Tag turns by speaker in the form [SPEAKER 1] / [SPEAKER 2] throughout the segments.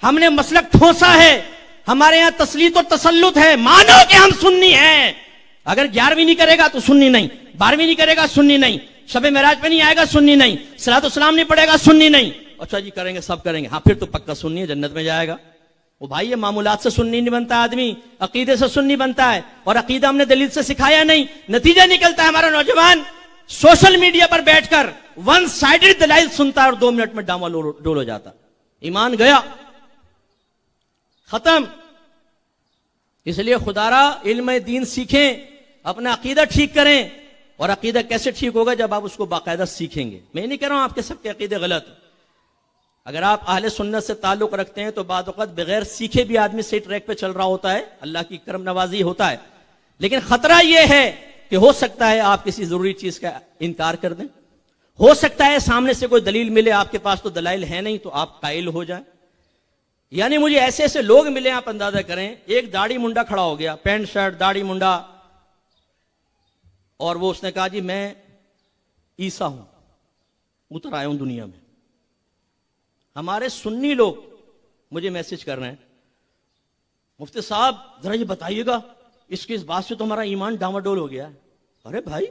[SPEAKER 1] ہم نے مسلک ٹھوسا ہے, ہمارے یہاں تسلیط و تسلط ہے, مانو کہ ہم سنی ہیں. اگر 11ویں نہیں کرے گا تو سنی نہیں, 12ویں نہیں کرے گا سنی نہیں, شب معراج پہ نہیں آئے گا سنی نہیں, صلاۃ والسلام نہیں پڑھے گا سنی نہیں. اچھا جی کریں گے, سب کریں گے, ہاں پھر تو پکا سنی ہے, جنت میں جائے گا. وہ بھائی یہ معمولات سے سنی نہیں بنتا آدمی, عقیدے سے سنی بنتا ہے, اور عقیدہ ہم نے دلیل سے سکھایا نہیں. نتیجہ نکلتا ہے ہمارا نوجوان سوشل میڈیا پر بیٹھ کر ون سائیڈڈ دلائل سنتا ہے اور 2 منٹ میں ڈاما ڈول ہو جاتا. ایمان گیا, ختم. اس لیے خدا را علم دین سیکھیں, اپنا عقیدہ ٹھیک کریں. اور عقیدہ کیسے ٹھیک ہوگا؟ جب آپ اس کو باقاعدہ سیکھیں گے. میں نہیں کہہ رہا ہوں آپ کے سب کے عقیدے غلط. اگر آپ اہل سنت سے تعلق رکھتے ہیں تو بعض اوقات بغیر سیکھے بھی آدمی صحیح ٹریک پہ چل رہا ہوتا ہے, اللہ کی کرم نوازی ہوتا ہے. لیکن خطرہ یہ ہے کہ ہو سکتا ہے آپ کسی ضروری چیز کا انکار کر دیں, ہو سکتا ہے سامنے سے کوئی دلیل ملے, آپ کے پاس تو دلائل ہے نہیں, تو آپ قائل ہو جائیں. یعنی مجھے ایسے ایسے لوگ ملے, آپ اندازہ کریں, ایک داڑھی منڈا کھڑا ہو گیا, پینٹ شرٹ داڑھی منڈا, اور وہ اس نے کہا جی میں عیسیٰ ہوں, اتر آیا ہوں دنیا میں. ہمارے سنی لوگ مجھے میسج کر رہے ہیں, مفتی صاحب ذرا یہ بتائیے گا, اس کے اس بات سے تو ہمارا ایمان ڈاواڈول ہو گیا ہے. ارے بھائی,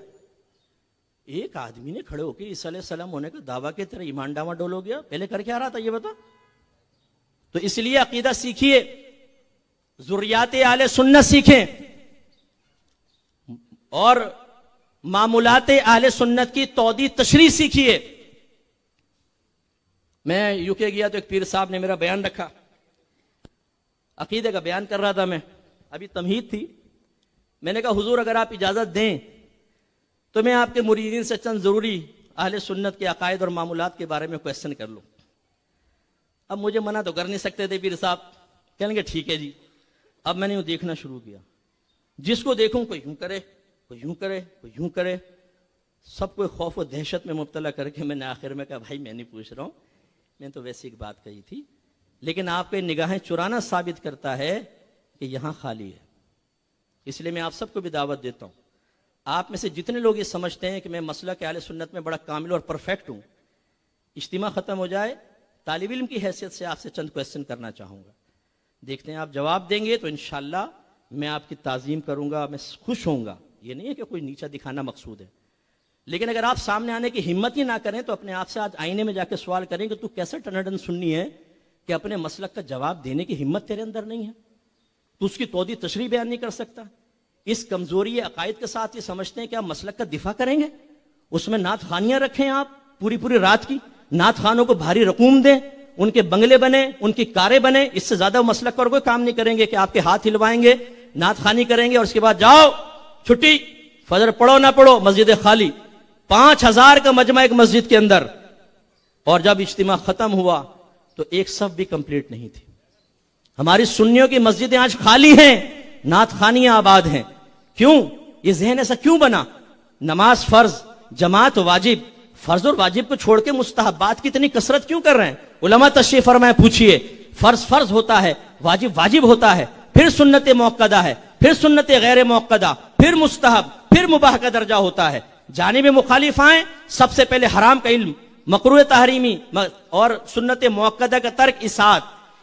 [SPEAKER 1] ایک آدمی نے کھڑے ہو کے عیسیٰ علیہ السلام ہونے کا دعویٰ کیا, تیرا ایمان ڈاواڈول ہو گیا؟ پہلے کر کے آ رہا تھا یہ بتا. تو اس لیے عقیدہ سیکھیے, ذریات اہل سنت سیکھیں, اور معمولات اہل سنت کی توضیح تشریح سیکھیے. میں یو کے گیا تو ایک پیر صاحب نے میرا بیان رکھا, عقیدے کا بیان کر رہا تھا میں, ابھی تمہید تھی. میں نے کہا حضور اگر آپ اجازت دیں تو میں آپ کے مریدین سے چند ضروری اہل سنت کے عقائد اور معمولات کے بارے میں کویسچن کر لوں. اب مجھے منع تو کر نہیں سکتے تھے پیر صاحب, کہیں گے ٹھیک ہے جی. اب میں نے وہ دیکھنا شروع کیا, جس کو دیکھوں کوئی یوں کرے, کوئی یوں کرے, کوئی یوں کرے, سب کو خوف و دہشت میں مبتلا کر کے میں نے آخر میں کہا بھائی میں نہیں پوچھ رہا ہوں, میں تو ویسی ایک بات کہی تھی, لیکن آپ کے نگاہیں چرانا ثابت کرتا ہے کہ یہاں خالی ہے. اس لیے میں آپ سب کو بھی دعوت دیتا ہوں, آپ میں سے جتنے لوگ یہ سمجھتے ہیں کہ میں مسلک اہل سنت میں بڑا کامل اور پرفیکٹ ہوں, اجتماع ختم ہو جائے, طالب علم کی حیثیت سے آپ سے چند کویسچن کرنا چاہوں گا. دیکھتے ہیں آپ جواب دیں گے تو انشاءاللہ میں آپ کی تعظیم کروں گا, میں خوش ہوں گا. یہ نہیں ہے کہ کوئی نیچا دکھانا مقصود ہے, لیکن اگر آپ سامنے آنے کی ہمت ہی نہ کریں تو اپنے آپ سے آج آئینے میں جا کے سوال کریں کہ تو کیسے ٹنڈن سننی ہے کہ اپنے مسلک کا جواب دینے کی ہمت تیرے اندر نہیں ہے, تو اس کی توضیح تشریح بیان نہیں کر سکتا. اس کمزوری عقائد کے ساتھ یہ سمجھتے ہیں کہ آپ مسلک کا دفاع کریں گے, اس میں نعت خوانیاں رکھیں, آپ پوری پوری رات کی نعت خوانوں کو بھاری رقوم دیں, ان کے بنگلے بنے, ان کی کاریں بنے, اس سے زیادہ مسلک پر کوئی کام نہیں کریں گے کہ آپ کے ہاتھ ہلوائیں گے, نعت خوانی کریں گے اور اس کے بعد جاؤ چھٹی, فجر پڑھو نہ پڑھو, مسجد خالی, 5000 کا مجمع ایک مسجد کے اندر. اور جب اجتماع ختم ہوا تو ایک صف بھی کمپلیٹ نہیں تھی. ہماری سنیوں کی مسجدیں آج خالی ہیں, نعت خوانیاں آباد ہیں. کیوں؟ یہ ذہن ایسا کیوں بنا؟ نماز فرض, جماعت واجب, فرض اور واجب کو چھوڑ کے مستحبات کی اتنی کثرت کیوں کر رہے ہیں؟ علماء تشریف فرمائے, پوچھئے, فرض فرض ہوتا ہے, واجب واجب ہوتا ہے, پھر سنت موقدہ ہے, پھر سنت غیر موقدہ, پھر مستحب, پھر مباح کا درجہ ہوتا ہے. جانب مخالف آئیں, سب سے پہلے حرام کا علم, مکروہ تحریمی اور سنت موقدہ کا ترک اساعت,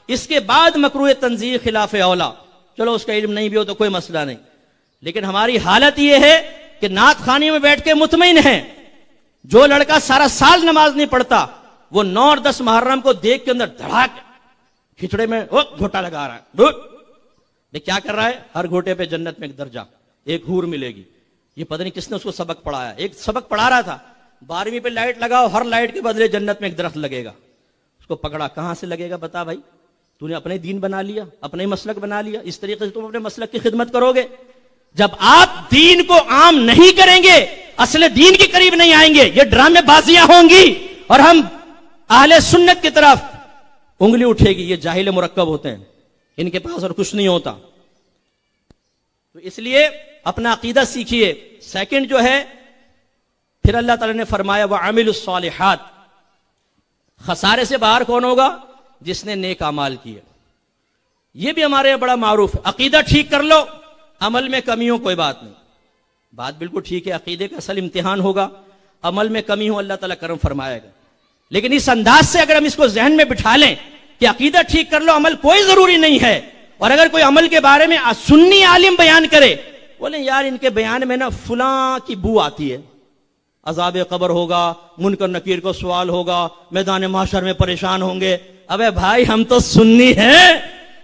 [SPEAKER 1] اس کے بعد مکروہ تنزیہ خلاف اولا. چلو اس کا علم نہیں بھی ہو تو کوئی مسئلہ نہیں, لیکن ہماری حالت یہ ہے کہ نعت خوانی میں بیٹھ کے مطمئن ہیں. جو لڑکا سارا سال نماز نہیں پڑھتا وہ 9 اور 10 محرم کو دیکھ کے اندر دھڑاک کھچڑے میں گھوٹا لگا رہا ہے. یہ کیا کر رہا ہے؟ ہر گھوٹے پہ جنت میں ایک درجہ, ایک حور ملے گی. یہ پتہ نہیں کس نے اس کو سبق پڑھایا. ایک سبق پڑھا رہا تھا, 12ویں پہ لائٹ لگاؤ, ہر لائٹ کے بدلے جنت میں ایک درخت لگے گا. اس کو پکڑا, کہاں سے لگے گا بتا بھائی, تو نے اپنے دین بنا لیا, اپنے مسلک بنا لیا, اس طریقے سے تم اپنے مسلک کی خدمت کرو گے. جب آپ دین کو عام نہیں کریں گے, اصل دین کے قریب نہیں آئیں گے, یہ ڈرامے بازیاں ہوں گی اور ہم اہل سنت کی طرف انگلی اٹھے گی. یہ جاہل مرکب ہوتے ہیں, ان کے پاس اور کچھ نہیں ہوتا. تو اس لیے اپنا عقیدہ سیکھیے. سیکنڈ جو ہے, پھر اللہ تعالی نے فرمایا وَعَمِلُوا الصَّالِحَاتِ, خسارے سے باہر کون ہوگا؟ جس نے نیک اعمال کیے. یہ بھی ہمارے یہاں بڑا معروف ہے. عقیدہ ٹھیک کر لو, عمل میں کمی ہو کوئی بات نہیں, بات بالکل ٹھیک ہے. عقیدے کا اصل امتحان ہوگا, عمل میں کمی ہو اللہ تعالیٰ کرم فرمائے گا. لیکن اس انداز سے اگر ہم اس کو ذہن میں بٹھا لیں کہ عقیدہ ٹھیک کر لو, عمل کوئی ضروری نہیں ہے. اور اگر کوئی عمل کے بارے میں سنی عالم بیان کرے, بولیں یار ان کے بیان میں نا فلاں کی بو آتی ہے, عذاب قبر ہوگا, منکر نکیر کو سوال ہوگا, میدان محشر میں پریشان ہوں گے. ابے بھائی ہم تو سنی ہیں,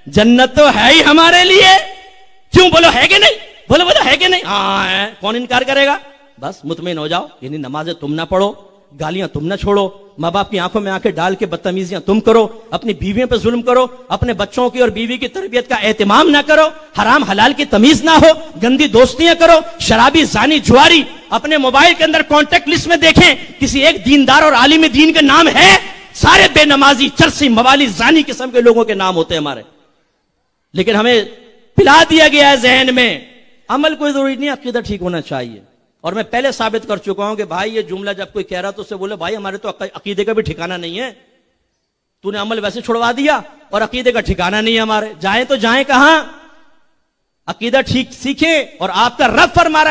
[SPEAKER 1] جنت تو ہے ہی ہمارے لیے, کیوں بولو ہے کہ نہیں, بولو ہے کہ نہیں, ہاں ہے, کون انکار کرے گا. بس مطمئن ہو جاؤ, یعنی نمازیں تم نہ پڑھو, گالیاں تم نہ چھوڑو, ماں باپ کی آنکھوں میں آنکھیں ڈال کے بدتمیزیاں تم کرو, اپنی بیویوں پہ ظلم کرو, اپنے بچوں کی اور بیوی کی تربیت کا اہتمام نہ کرو, حرام حلال کی تمیز نہ ہو, گندی دوستیاں کرو, شرابی زانی جواری, اپنے موبائل کے اندر کانٹیکٹ لسٹ میں دیکھیں کسی ایک دیندار اور عالم دین کا نام ہے, سارے بے نمازی چرسی موالی زانی قسم کے لوگوں کے نام ہوتے ہیں ہمارے. لیکن ہمیں پلا دیا گیا ہے ذہن میں عمل کوئی ضروری نہیں, عقیدہ ٹھیک ہونا چاہیے. اور میں پہلے ثابت کر چکا ہوں کہ بھائی یہ جملہ جب کوئی کہہ رہا تو اسے بولے بھائی ہمارے تو عقیدے کا بھی ٹھکانہ نہیں ہے, تو نے عمل ویسے چھڑوا دیا اور عقیدے کا ٹھکانہ نہیں ہے ہمارے. جائیں تو جائیں کہاں, عقیدہ ٹھیک سیکھیں. اور آپ کا رب فرما رہا ہے